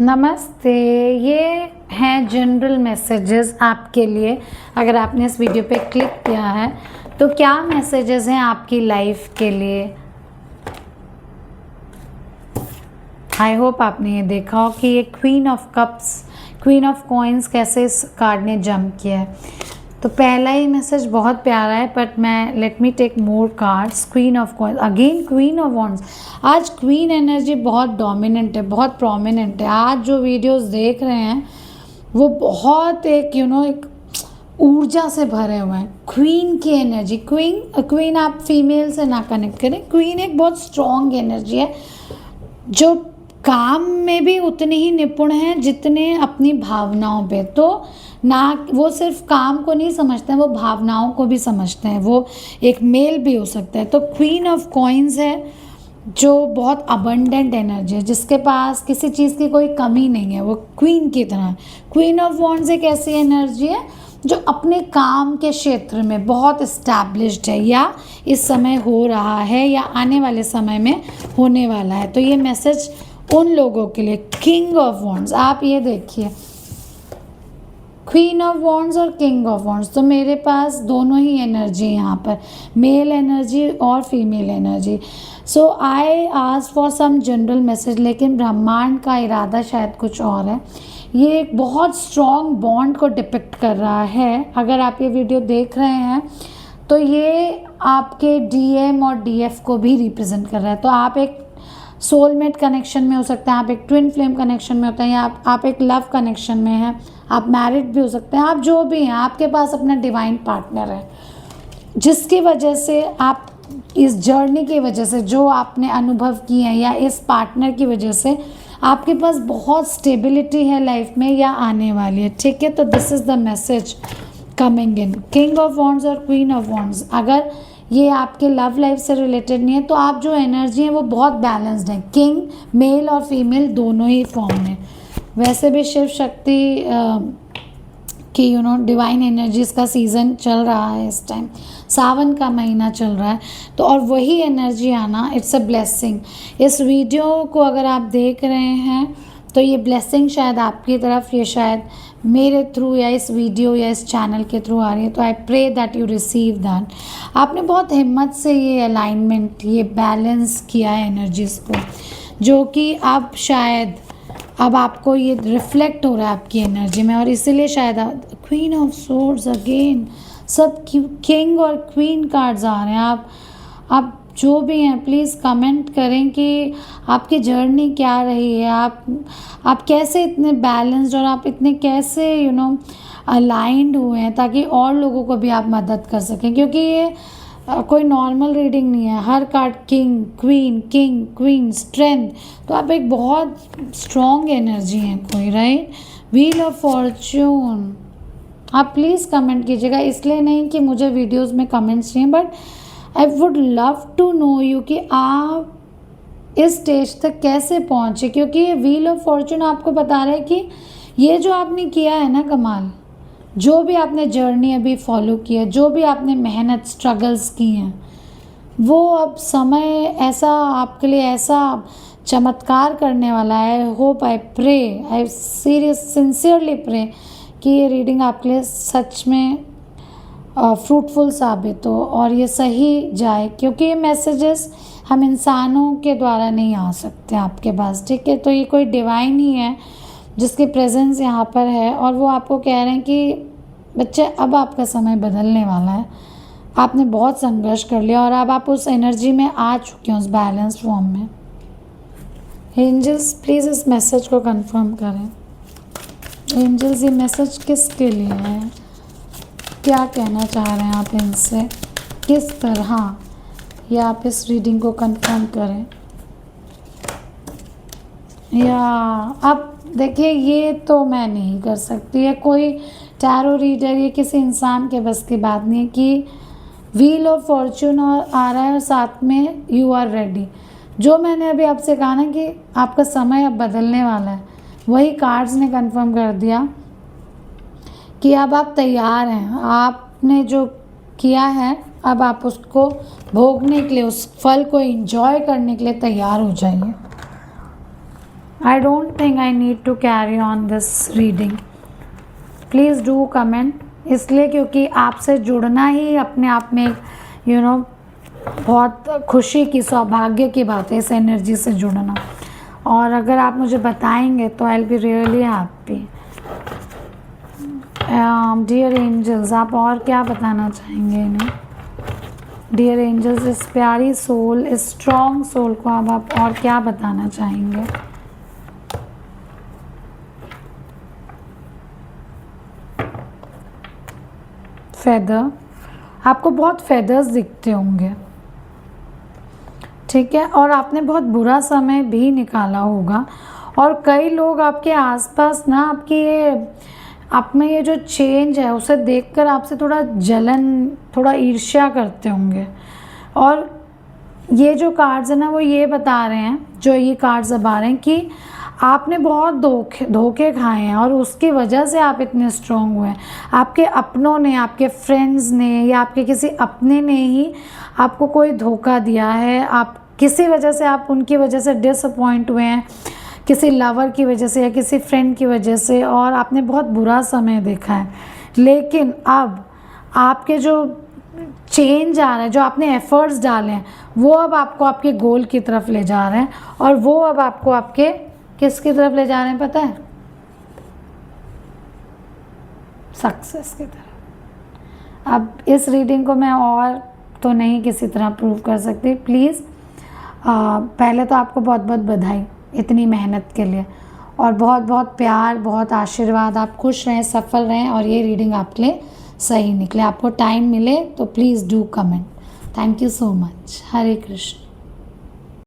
नमस्ते। ये हैं जनरल मैसेजेस आपके लिए। अगर आपने इस वीडियो पे क्लिक किया है तो क्या मैसेजेस हैं आपकी लाइफ के लिए। आई होप आपने ये देखा हो कि ये queen of cups, queen of coins कैसे इस कार्ड ने जंप किया है। तो पहला ही मैसेज बहुत प्यारा है, बट मैं let me take more cards. Queen of coins, again queen of wands. आज क्वीन एनर्जी बहुत डोमिनेंट है, बहुत प्रोमिनेंट है। आज जो वीडियोस देख रहे हैं वो बहुत एक एक ऊर्जा से भरे हुए हैं। क्वीन की एनर्जी, क्वीन आप फीमेल से ना कनेक्ट करें। क्वीन एक बहुत स्ट्रॉन्ग एनर्जी है जो काम में भी उतने ही निपुण हैं जितने अपनी भावनाओं पे। तो ना वो सिर्फ काम को नहीं समझते हैं, वो भावनाओं को भी समझते हैं। वो एक मेल भी हो सकता है। तो क्वीन ऑफ कॉइन्स है जो बहुत अबंडेंट एनर्जी है, जिसके पास किसी चीज़ की कोई कमी नहीं है। वो क्वीन की तरह है। क्वीन ऑफ वॉन्ड्स एक ऐसी एनर्जी है जो अपने काम के क्षेत्र में बहुत इस्टेब्लिश्ड है, या इस समय हो रहा है, या आने वाले समय में होने वाला है। तो ये मैसेज उन लोगों के लिए। किंग ऑफ वॉन्ड्स, आप ये देखिए, क्वीन ऑफ वॉन्ड्स और किंग ऑफ वॉन्ड्स। तो मेरे पास दोनों ही एनर्जी यहाँ पर, मेल एनर्जी और female energy. So I ask for some general message, लेकिन ब्रह्मांड का इरादा शायद कुछ और है। ये एक बहुत स्ट्रॉन्ग बॉन्ड को डिपिक्ट कर रहा है। अगर आप ये वीडियो देख रहे हैं तो ये आपके डीएम और डीएफ को भी रिप्रेजेंट कर रहा है। तो आप एक सोलमेट कनेक्शन में हो सकते हैं, आप एक ट्विन फ्लेम कनेक्शन में होते हैं, या आप एक लव कनेक्शन में हैं, आप मैरिड भी हो सकते हैं। आप जो भी हैं, आपके पास अपना डिवाइन पार्टनर है, जिसकी वजह से आप इस जर्नी की वजह से जो आपने अनुभव किए हैं, या इस पार्टनर की वजह से आपके पास बहुत स्टेबिलिटी है लाइफ में, या आने वाली है। ठीक है, तो this is the message coming in. King of wands और क्वीन ऑफ वॉन्ड्स, अगर ये आपके लव लाइफ से रिलेटेड नहीं है तो आप जो एनर्जी है वो बहुत बैलेंस्ड है। किंग मेल और फीमेल दोनों ही फॉर्म में। वैसे भी शिव शक्ति कि डिवाइन एनर्जीज का सीज़न चल रहा है इस टाइम, सावन का महीना चल रहा है। तो और वही एनर्जी आना, इट्स अ ब्लेसिंग। इस वीडियो को अगर आप देख रहे हैं तो ये ब्लेसिंग शायद आपकी तरफ, ये शायद मेरे थ्रू या इस वीडियो या इस चैनल के थ्रू आ रही है। तो I pray that you receive that. आपने बहुत हिम्मत से ये अलाइनमेंट, ये बैलेंस किया है एनर्जीज़ को, जो कि अब शायद अब आपको ये रिफ्लेक्ट हो रहा है आपकी एनर्जी में। और इसीलिए शायद क्वीन ऑफ सोर्ड्स अगेन, सब किंग और क्वीन कार्ड्स आ रहे हैं। आप जो भी हैं प्लीज़ कमेंट करें कि आपकी जर्नी क्या रही है, आप कैसे इतने बैलेंस्ड और आप इतने कैसे अलाइंड हुए हैं, ताकि और लोगों को भी आप मदद कर सकें। क्योंकि ये कोई नॉर्मल रीडिंग नहीं है। हर कार्ड किंग क्वीन स्ट्रेंथ, तो आप एक बहुत स्ट्रॉन्ग एनर्जी हैं कोई, राइट। व्हील ऑफ फॉर्च्यून, आप प्लीज़ कमेंट कीजिएगा। इसलिए नहीं कि मुझे वीडियोस में कमेंट्स चाहिए, but I would love to know you कि आप इस स्टेज तक कैसे पहुँचे। क्योंकि ये व्हील ऑफ फॉर्च्यून आपको बता रहा है कि ये जो आपने किया है ना कमाल, जो भी आपने जर्नी अभी फॉलो की है, जो भी आपने मेहनत स्ट्रगल्स की हैं, वो अब समय ऐसा आपके लिए ऐसा चमत्कार करने वाला है। Hope I pray, I sincerely pray कि ये रीडिंग आपके लिए सच में फ्रूटफुल साबित हो और ये सही जाए। क्योंकि ये मैसेजेस हम इंसानों के द्वारा नहीं आ सकते आपके पास, ठीक है। तो ये कोई डिवाइन ही है जिसकी प्रेजेंस यहाँ पर है, और वो आपको कह रहे हैं कि बच्चे अब आपका समय बदलने वाला है। आपने बहुत संघर्ष कर लिया और अब आप उस एनर्जी में आ चुके हैं, उस बैलेंस फॉर्म में। एंजल्स प्लीज़ इस मैसेज को कंफर्म करें। एंजल्स ये मैसेज किसके लिए है, क्या कहना चाह रहे हैं आप इनसे, किस तरह, या आप इस रीडिंग को कंफर्म करें। या अब देखिए, ये तो मैं नहीं कर सकती, है कोई टैरो रीडर, ये किसी इंसान के बस की बात नहीं है कि व्हील ऑफ फॉर्च्यून आ रहा है और साथ में यू आर रेडी। जो मैंने अभी आपसे कहा ना कि आपका समय अब बदलने वाला है, वही कार्ड्स ने कंफर्म कर दिया कि अब आप तैयार हैं। आपने जो किया है अब आप उसको भोगने के लिए, उस फल को एंजॉय करने के लिए तैयार हो जाइए। I don't think I need to carry on this reading. Please do comment. इसलिए क्योंकि आपसे जुड़ना ही अपने आप में बहुत खुशी की, सौभाग्य की बात है इस एनर्जी से जुड़ना। और अगर आप मुझे बताएंगे तो I will be really happy. Dear angels, आप और क्या बताना चाहेंगे इन्हें? डियर एंजल्स, इस प्यारी सोल, इस स्ट्रॉन्ग सोल को अब आप और क्या बताना चाहेंगे? फेदर, आपको बहुत फेदर्स दिखते होंगे, ठीक है, और आपने बहुत बुरा समय भी निकाला होगा। और कई लोग आपके आसपास ना आपकी ये आप में ये जो चेंज है उसे देखकर आपसे थोड़ा जलन, थोड़ा ईर्ष्या करते होंगे। और ये जो कार्ड्स है ना वो ये बता रहे हैं, जो ये कार्ड्स अब आ रहे हैं कि आपने बहुत धोखे खाए हैं और उसकी वजह से आप इतने स्ट्रॉन्ग हुए हैं। आपके अपनों ने, आपके फ्रेंड्स ने या आपके किसी अपने ने ही आपको कोई धोखा दिया है। आप किसी वजह से, आप उनकी वजह से डिसअपॉइंट हुए हैं, किसी लवर की वजह से या किसी फ्रेंड की वजह से, और आपने बहुत बुरा समय देखा है। लेकिन अब आपके जो चेंज आ रहा है, जो आपने एफर्ट्स डाले हैं, वो अब आपको आपके गोल की तरफ ले जा रहे हैं। और वो अब आपको आपके किसकी तरफ ले जा रहे हैं पता है? सक्सेस की तरफ। अब इस रीडिंग को मैं और तो नहीं किसी तरह प्रूव कर सकती। प्लीज़ पहले तो आपको बहुत बहुत बधाई इतनी मेहनत के लिए, और बहुत बहुत प्यार, बहुत आशीर्वाद। आप खुश रहें, सफल रहें, और ये रीडिंग आपके लिए सही निकले। आपको टाइम मिले तो please do comment. Thank you so much. Hare Krishna.